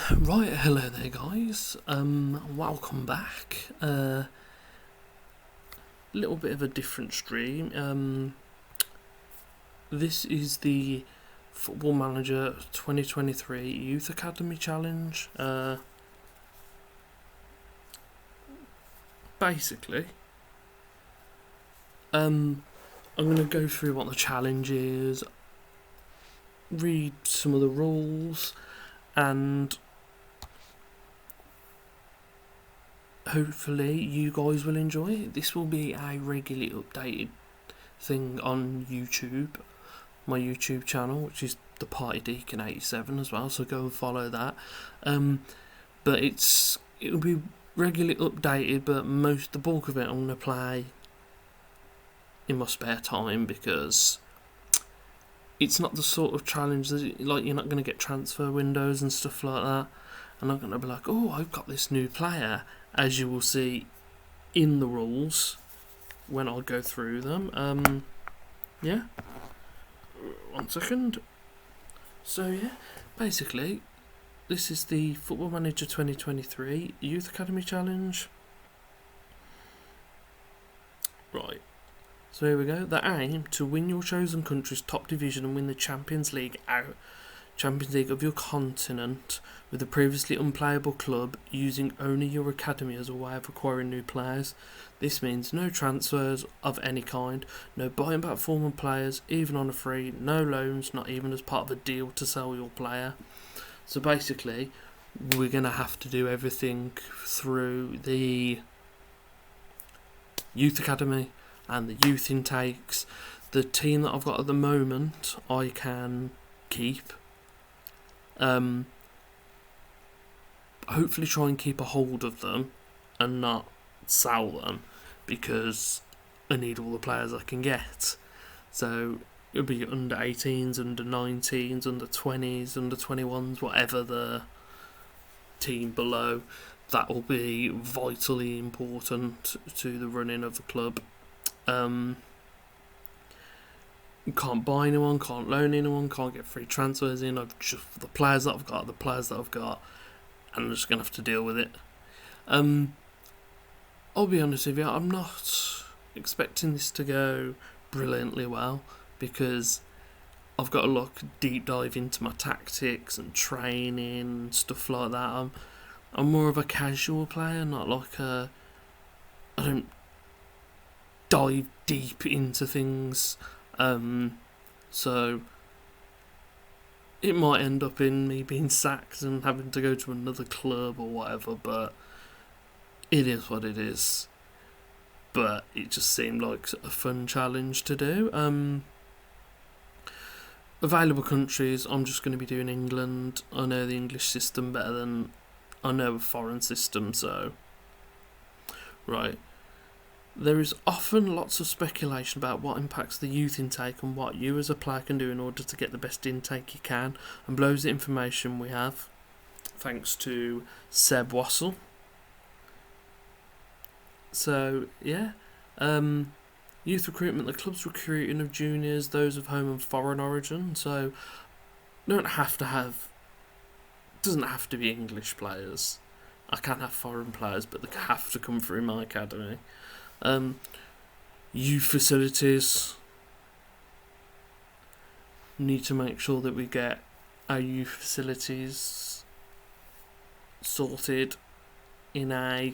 Right, hello there, guys. Welcome back. Little bit of a different stream. This is the Football Manager 2023 Youth Academy Challenge. Basically, I'm going to go through what the challenge is, read some of the rules, and hopefully you guys will enjoy it. This will be a regularly updated thing on YouTube, my YouTube channel, which is the Party Deacon 87 as well, so go and follow that. But it'll be regularly updated, but the bulk of it I'm going to play in my spare time, because it's not the sort of challenge that, like, you're not going to get transfer windows and stuff like that. I'm not going to be like, oh, I've got this new player, as you will see in the rules when I go through them. Yeah, 1 second. So yeah, basically, this is the Football Manager 2023 Youth Academy Challenge. Right, so here we go. The aim: to win your chosen country's top division and win the Champions League of your continent with a previously unplayable club, using only your academy as a way of acquiring new players. This means no transfers of any kind, no buying back former players, even on a free, no loans, not even as part of a deal to sell your player. So basically, we're going to have to do everything through the youth academy and the youth intakes. The team that I've got at the moment, I can keep. Hopefully try and keep a hold of them and not sell them, because I need all the players I can get. So it'll be under 18s, under 19s, under 20s, under 21s, whatever the team below. That will be vitally important to the running of the club. Can't buy anyone, can't loan anyone, can't get free transfers in. The players that I've got, and I'm just going to have to deal with it. I'll be honest with you, I'm not expecting this to go brilliantly well, because I've got to deep dive into my tactics and training and stuff like that. I'm more of a casual player, not like I don't dive deep into things. So it might end up in me being sacked and having to go to another club or whatever, but it is what it is. But it just seemed like a fun challenge to do. Available countries, I'm just going to be doing England. I know the English system better than I know a foreign system, so right. There is often lots of speculation about what impacts the youth intake and what you as a player can do in order to get the best intake you can, and blows the information we have, thanks to Seb Wassel. So yeah, youth recruitment, the club's recruiting of juniors, those of home and foreign origin. So doesn't have to be English players. I can have foreign players, but they have to come through my academy. Youth facilities, need to make sure that we get our youth facilities sorted in a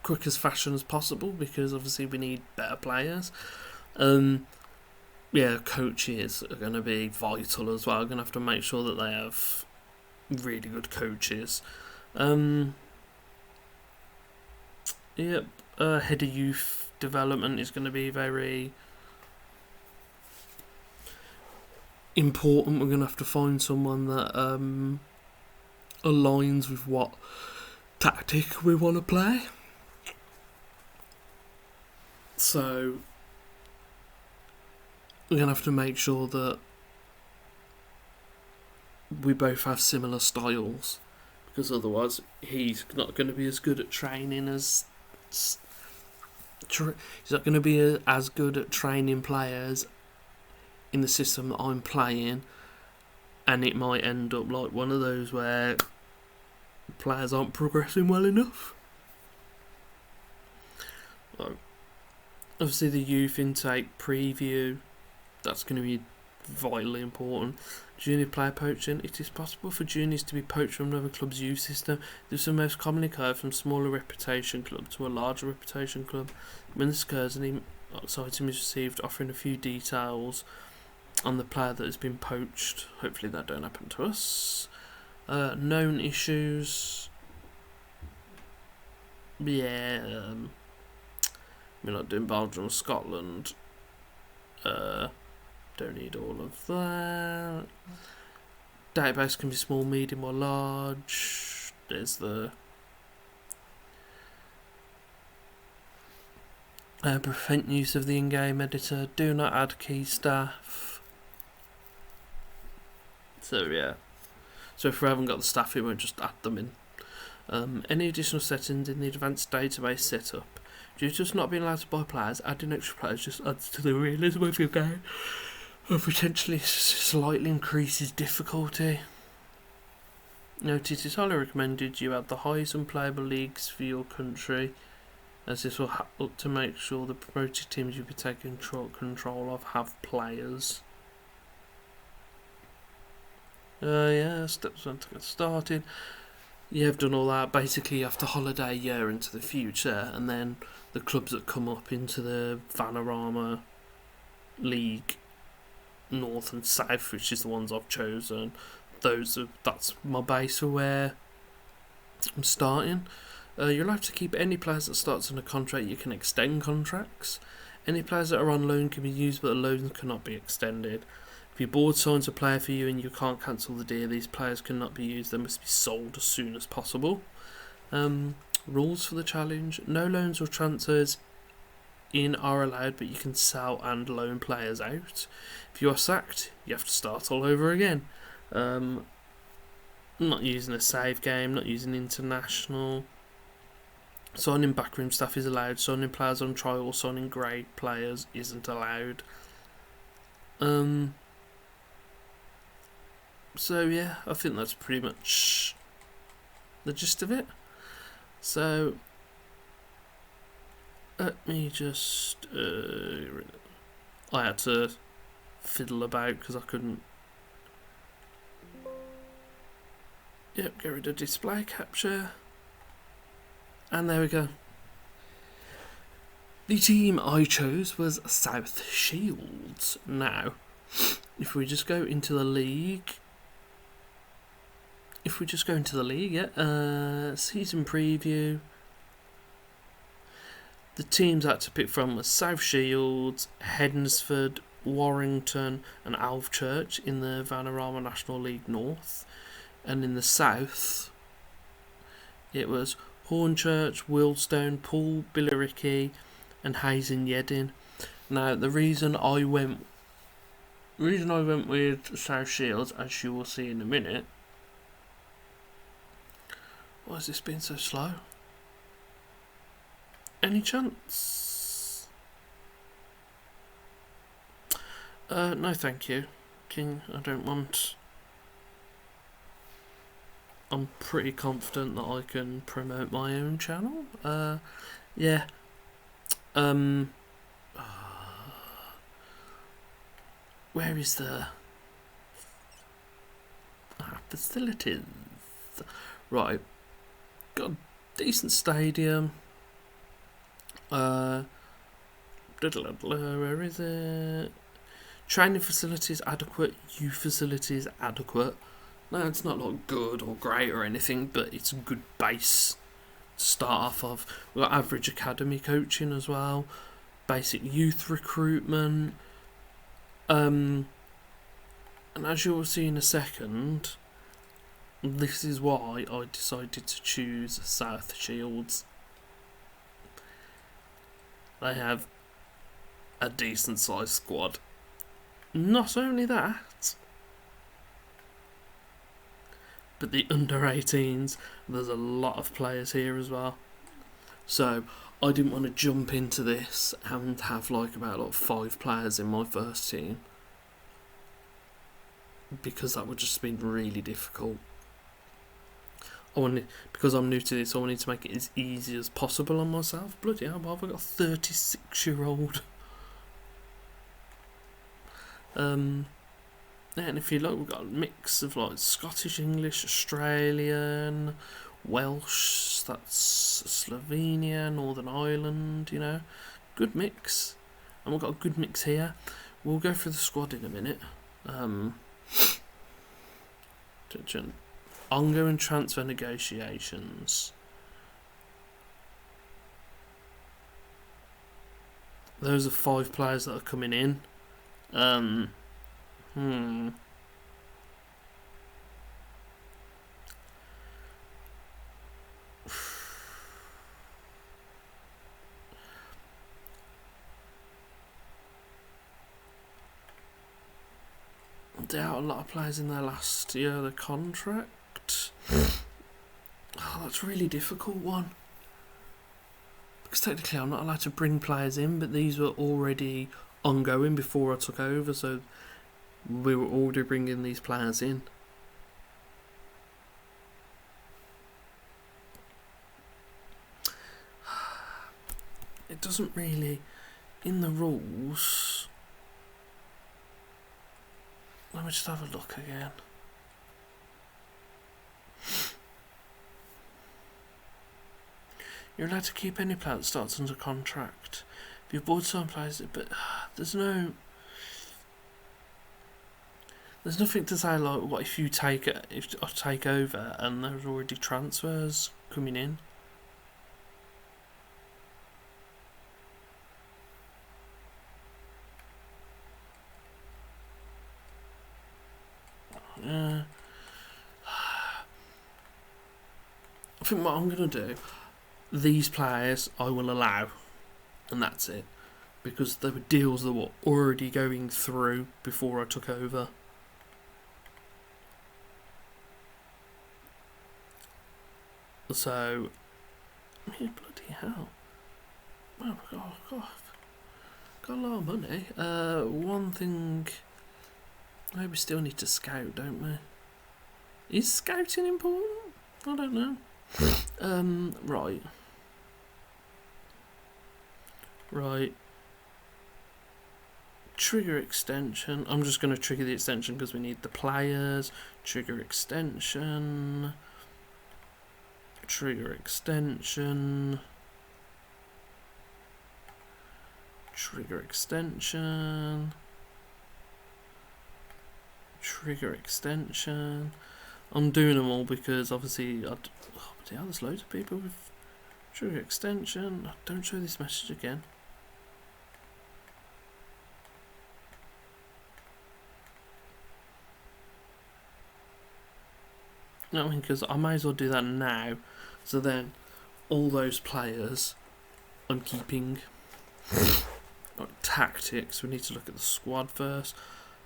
quickest fashion as possible, because obviously we need better players. Coaches are going to be vital as well. I'm going to have to make sure that they have really good coaches. Head of youth development is going to be very important. We're going to have to find someone that aligns with what tactic we want to play. So we're going to have to make sure that we both have similar styles, because otherwise he's not going to be as good at training as players in the system that I'm playing and it might end up like one of those where players aren't progressing well enough. Like, obviously the youth intake preview, that's going to be vitally important. Junior player poaching. It is possible for juniors to be poached from another club's youth system. This will most commonly occur from a smaller reputation club to a larger reputation club. When this occurs, an item is received offering a few details on the player that has been poached. Hopefully that don't happen to us. Known issues. Yeah, we're not doing Belgium or Scotland. Don't need all of that. Database can be small, medium or large. There's the prevent use of the in-game editor. Do not add key staff. So yeah. So if we haven't got the staff, we won't just add them in. Any additional settings in the advanced database setup. Due to us not being allowed to buy players, adding extra players just adds to the realism of your game, or potentially slightly increases difficulty. Note it is highly recommended you add the highest unplayable leagues for your country, as this will help to make sure the promoted teams you'll be taking control of have players. Yeah, steps on to get started. You have done all that. Basically, you have to holiday a year into the future, and then the clubs that come up into the Vanarama League North and South, which is the ones I've chosen, that's my base for where I'm starting. You're allowed to keep any players that starts on a contract. You can extend contracts. Any players that are on loan can be used, but the loans cannot be extended. If your board signs a player for you and you can't cancel the deal, these players cannot be used. They must be sold as soon as possible. Rules for the challenge. No loans or transfers in are allowed, but you can sell and loan players out. If you are sacked, you have to start all over again. Not using a save game, not using international. Signing backroom staff is allowed. Signing players on trial or signing grey players isn't allowed. So yeah, I think that's pretty much the gist of it. So let me just I had to fiddle about because I couldn't. Yep, get rid of display capture. And there we go. The team I chose was South Shields. Now, if we just go into the league, season preview. The teams I had to pick from were South Shields, Hednesford, Warrington, and Alvechurch in the Vanarama National League North, and in the South, it was Hornchurch, Willstone, Poole, Billericay, and Hazen Yedding. Now, the reason I went with South Shields, as you will see in a minute. Why has this been so slow? Any chance? No, thank you, King. I don't want. I'm pretty confident that I can promote my own channel. Yeah. Where is the facilities? Right. Got a decent stadium. Where is it? Training facilities adequate. Youth facilities adequate. No, it's not like good or great or anything, but it's a good base to start off of. We've got average academy coaching as well, basic youth recruitment, and as you'll see in a second, this is why I decided to choose South Shields. They have a decent sized squad. Not only that, but the under-18s, there's a lot of players here as well. So I didn't want to jump into this and have about 5 players in my first team. because that would just been really difficult. Because I'm new to this, I wanted to make it as easy as possible on myself. Bloody hell, I've got a 36-year-old. And if you look, we've got a mix of like Scottish, English, Australian, Welsh, that's Slovenia, Northern Ireland, you know. Good mix. And we've got a good mix here. We'll go through the squad in a minute. Ongoing transfer negotiations. Those are 5 players that are coming in. There are a lot of players in their last year of the contract. Oh, that's a really difficult one. Because technically I'm not allowed to bring players in, but these were already ongoing before I took over, so we were already bringing these players in. It doesn't really, in the rules. Let me just have a look again. You're allowed to keep any player that starts under contract. If you've bought some players, but there's nothing to say like what if I take over and there's already transfers coming in. I think what I'm going to do, these players I will allow, and that's it, because there were deals that were already going through before I took over. So, I mean, bloody hell. Oh, God. Got a lot of money. One thing, we still need to scout, don't we? Is scouting important? I don't know. Right. Trigger extension. I'm just going to trigger the extension because we need the players. Trigger extension. Trigger extension. Trigger extension. Trigger extension. I'm doing them all because obviously there's loads of people with trigger extension. Don't show this message again. No, I mean, because I may as well do that now. So then, all those players I'm keeping. Tactics, we need to look at the squad first.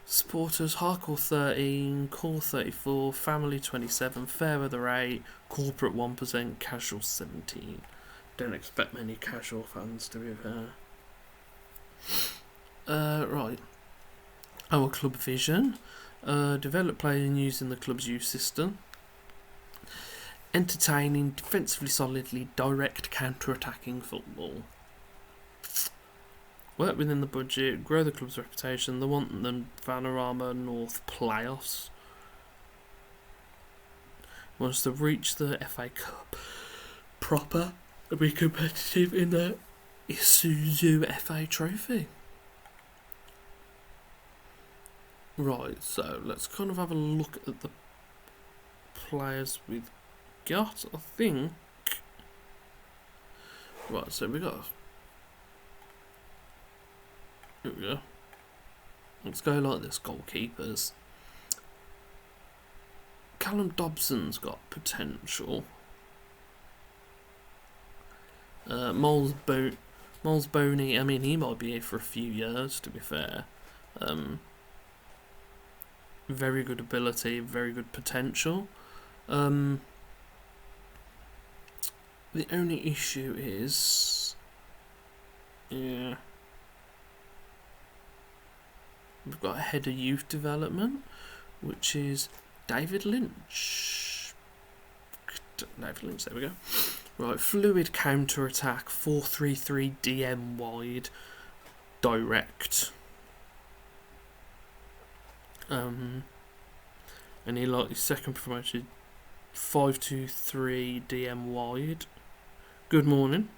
Supporters, hardcore 13, core 34, family 27, fair weather 8, corporate 1%, casual 17. Don't expect many casual fans to be there. Right. Our club vision. Develop playing using the club's youth system. Entertaining, defensively solidly, direct counter-attacking football. Work within the budget, grow the club's reputation. They want the Vanarama North playoffs. Wants to reach the FA Cup proper and be competitive in the Isuzu FA Trophy. Right, so let's kind of have a look at the players we've got, I think. Right, so we got... Here we go. Let's go like this, goalkeepers. Callum Dobson's got potential. Moles Boney, I mean, he might be here for a few years, to be fair. Very good ability, very good potential. The only issue is... Yeah... We've got a head of youth development. which is David Lynch. David Lynch, there we go. Right, fluid counter-attack, 433 DM wide, direct. And he like his second promoted, 523 DM wide. Good morning.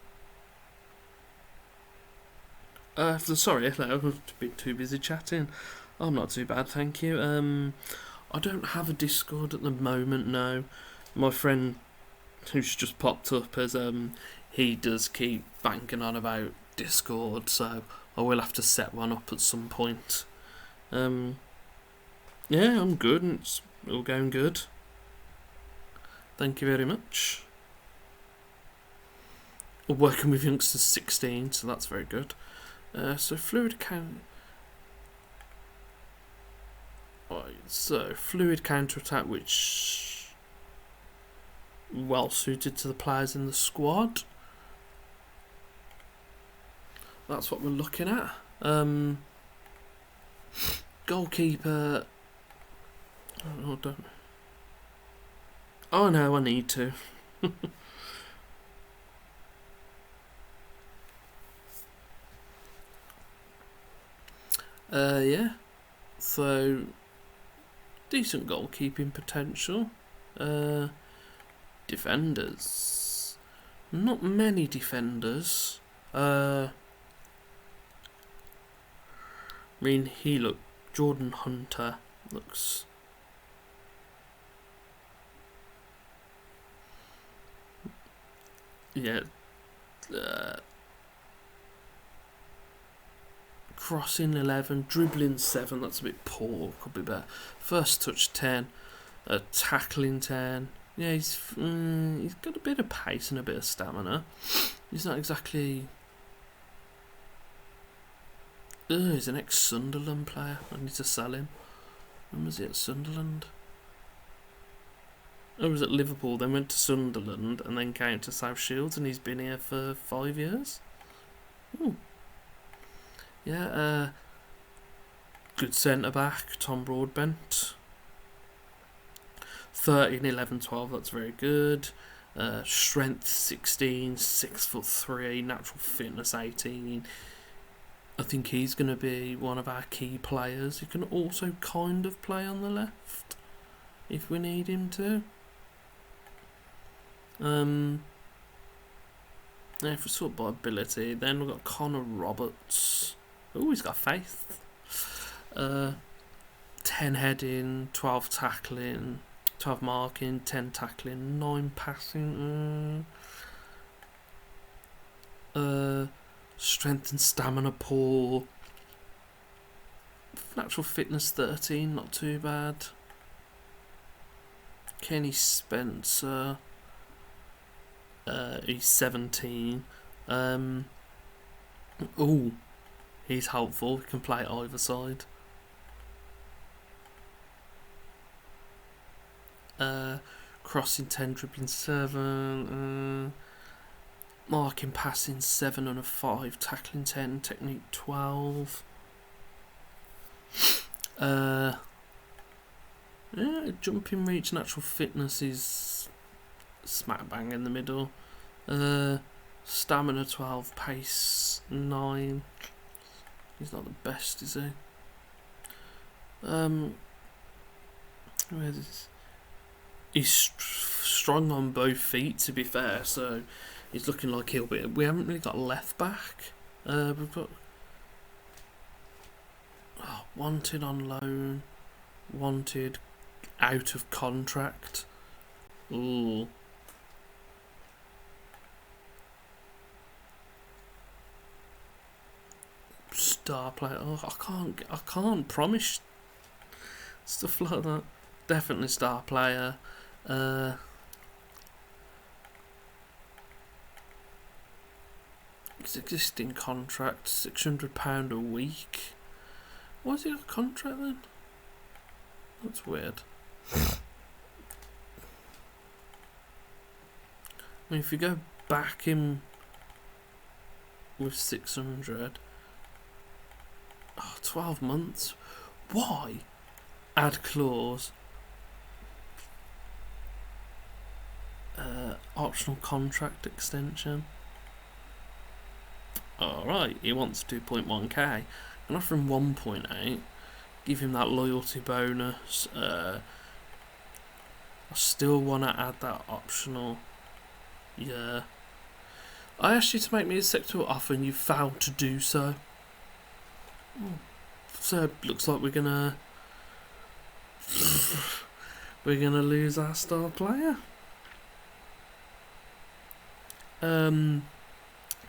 Sorry, I was a bit too busy chatting. I'm not too bad, thank you. I don't have a Discord at the moment, no. My friend who's just popped up as he does keep banking on about Discord, so I will have to set one up at some point. Yeah, I'm good, and it's all going good. Thank you very much. I'm working with youngsters 16, so that's very good. So fluid fluid counter-attack, which well suited to the players in the squad. That's what we're looking at. Goalkeeper. Oh no, I need to. Yeah. So decent goalkeeping potential. Defenders. Not many defenders. I mean, Jordan Hunter looks. Yeah. Crossing 11, dribbling 7, that's a bit poor, could be better. First touch 10, tackling 10. Yeah, he's got a bit of pace and a bit of stamina. He's not exactly. He's an ex-Sunderland player. I need to sell him. When was he at Sunderland? I was at Liverpool, then went to Sunderland, and then came to South Shields, and he's been here for 5 years. Ooh. Yeah, good centre-back, Tom Broadbent. 13, 11, 12, that's very good. Strength 16, 6'3", natural fitness 18. I think he's going to be one of our key players. He can also kind of play on the left, if we need him to. If we sort by ability, then we've got Connor Roberts. Oh, he's got faith. 10 heading, 12 tackling, 12 marking, 10 tackling, 9 passing. Strength and stamina poor. Natural fitness 13, not too bad. Kenny Spencer. He's 17. He's helpful. He can play either side. Crossing 10, dribbling 7. Marking, passing 7 and a 5. Tackling 10, technique 12. Yeah, jumping reach, natural fitness is smack bang in the middle. Stamina 12, pace 9. He's not the best, is he? He's strong on both feet, to be fair, so he's looking like he'll be. We haven't really got a left back. We've got wanted on loan, wanted out of contract. Ooh. Star player. Oh, I can't promise stuff like that. Definitely star player. His existing contract, £600 a week. Why has he got a contract then? That's weird. I mean, if you go back in with 600, 12 months. Why? Add clause. Optional contract extension. Alright, he wants 2.1k. I'm offer him 1.8. Give him that loyalty bonus. I still want to add that optional. Yeah. I asked you to make me a acceptable offer and you failed to do so. So looks like we're gonna lose our star player.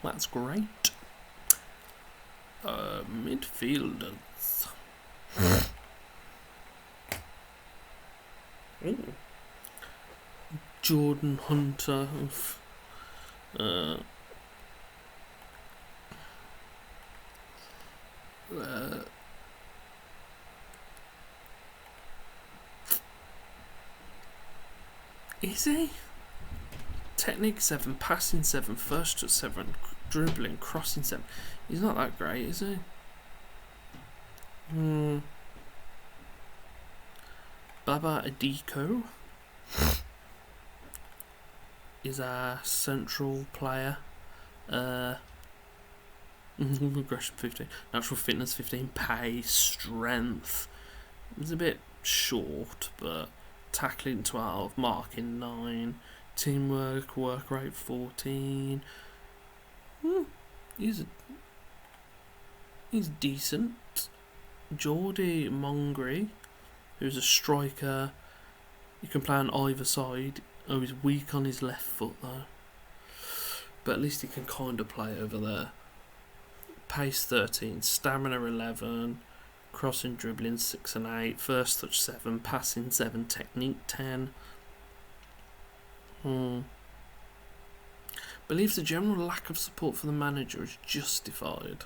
That's great. Midfielders. Jordan Hunter. Is he? Technique 7, passing 7, first touch 7, dribbling, crossing 7. He's not that great, is he? Baba Adiko is our central player. Aggression 15, natural fitness 15, pace, strength. It's a bit short, but tackling 12, marking 9, teamwork, work rate 14. He's decent. Geordie Mongry, who's a striker. You can play on either side. Oh, he's weak on his left foot though. But at least he can kind of play over there. Pace 13, stamina 11, crossing, dribbling 6 and 8, first touch 7, passing 7, technique 10. Believes the general lack of support for the manager is justified.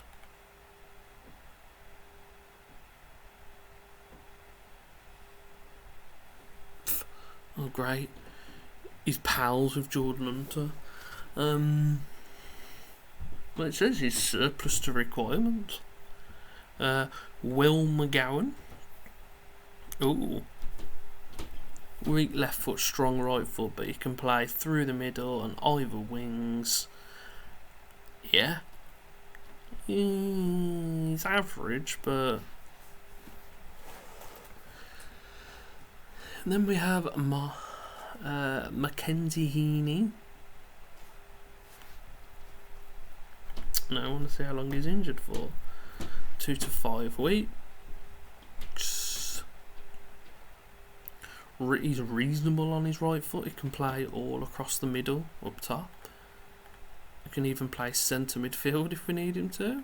Oh, great. He's pals with Jordan Hunter. Well, it says he's surplus to requirement. Will McGowan. Ooh. Weak left foot, strong right foot, but he can play through the middle and either wings. Yeah. He's average, but... And then we have Mackenzie Heaney. No, I want to see how long he's injured for. 2 to 5 weeks. He's reasonable on his right foot. He can play all across the middle, up top. He can even play centre midfield if we need him to.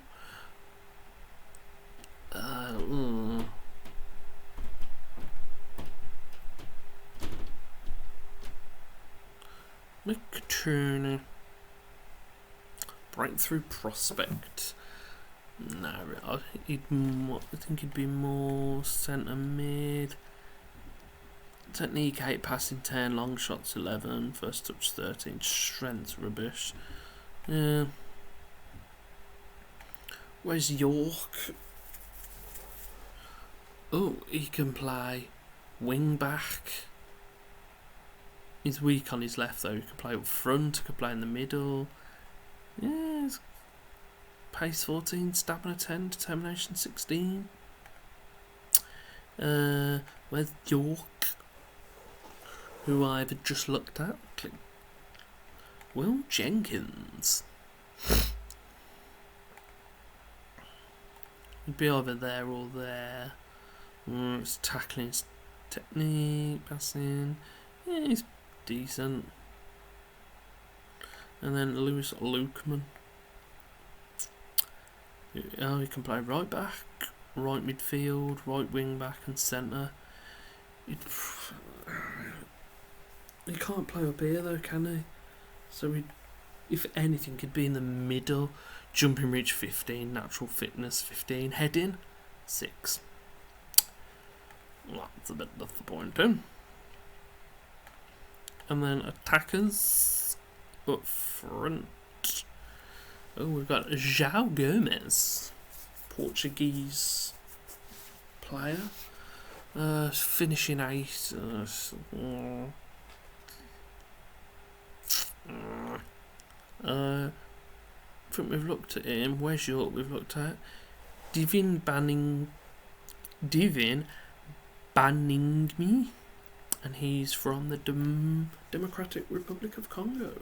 McTooney. Breakthrough prospect. No, I think he'd be more centre mid. Technique 8, passing 10, long shots 11, first touch 13, strength rubbish. Yeah. Where's York? Oh, he can play wing back. He's weak on his left though. He can play up front, he can play in the middle. Yeah, pace 14, stamina 10, determination 16. Where's York? Who I've just looked at. Click. Will Jenkins. He'd be either there or there. It's tackling, it's technique, passing. Yeah, he's decent. And then Lewis Lukeman. Oh, he can play right back, right midfield, right wing back, and centre. He can't play up here though, can he? So if anything, he'd be in the middle. Jumping reach 15, natural fitness 15, heading 6. That's a bit disappointing. And then attackers up front. Oh, we've got João Gomes, Portuguese player. Finishing 8. I think we've looked at him. Where's York? We've looked at Divin banning me, and he's from the Democratic Republic of Congo.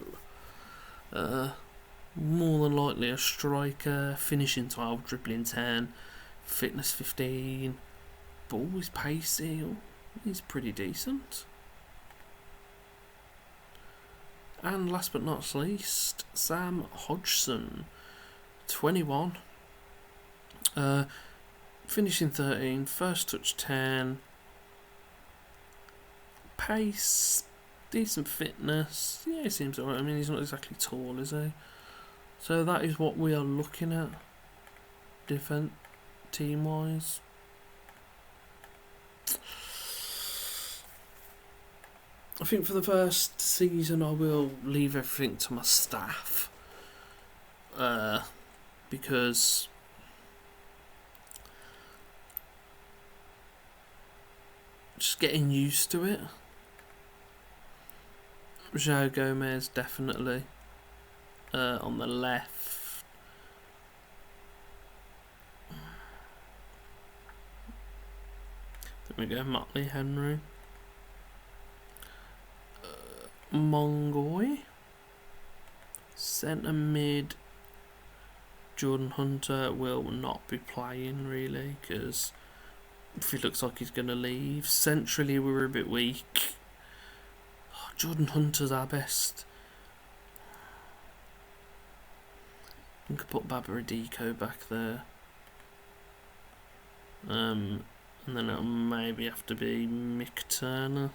More than likely a striker, finishing 12, dribbling 10, fitness 15, but always pacey. He's pretty decent. And last but not least, Sam Hodgson, 21. Finishing 13, first touch 10, pace, decent fitness. Yeah, he seems alright. I mean, he's not exactly tall, is he? So that is what we are looking at, defense team-wise. I think for the first season I will leave everything to my staff, because just getting used to it. João Gomez definitely on the left. There we go, Motley Henry. Mongoy. Centre mid. Jordan Hunter will not be playing really, because if he looks like he's going to leave. Centrally we were a bit weak. Jordan Hunter's our best. We could put Babaradiko back there. And then it'll maybe have to be Mick Turner,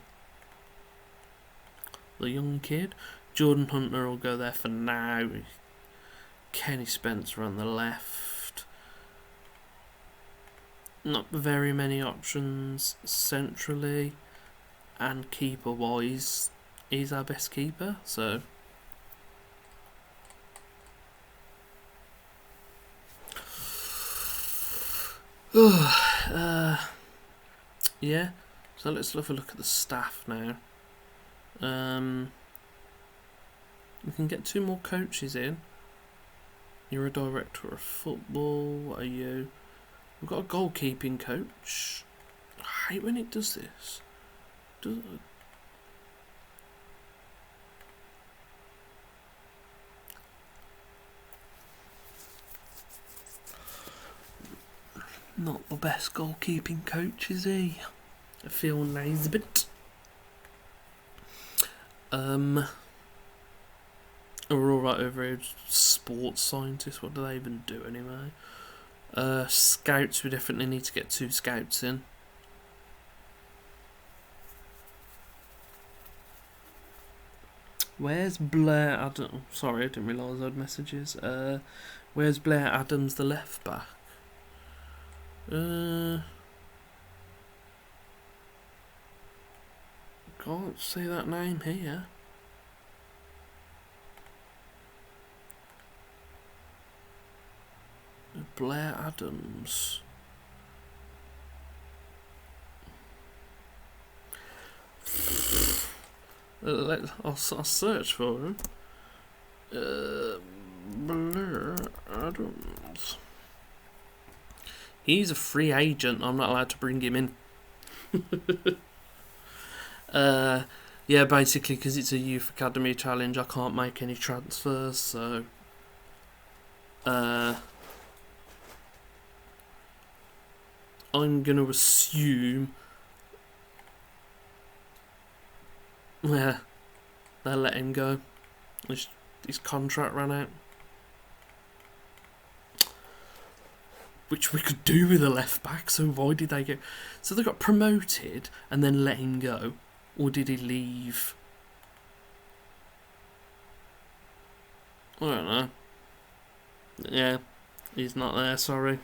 the young kid. Jordan Hunter will go there for now. Kenny Spencer on the left. Not very many options centrally, and keeper wise, he's our best keeper, so yeah. So let's have a look at the staff now. We can get 2 more coaches in. You're a director of football. What are you? We've got a goalkeeping coach. I hate when it does this. Not the best goalkeeping coach, is he? I feel nice a bit. We're alright over here. Sports scientists, what do they even do anyway? Scouts, we definitely need to get 2 scouts in. Where's Blair Adams? Sorry, I didn't realise I had messages. Where's Blair Adams, the left back? Can't see that name here. Blair Adams. I'll search for him. Blair Adams. He's a free agent. I'm not allowed to bring him in. Yeah, basically because it's a youth academy challenge, I can't make any transfers. So, I'm gonna assume, yeah, they'll let him go. His contract ran out. Which we could do with a left back, so why did they go? So they got promoted and then let him go, or did he leave? I don't know. Yeah, he's not there, sorry.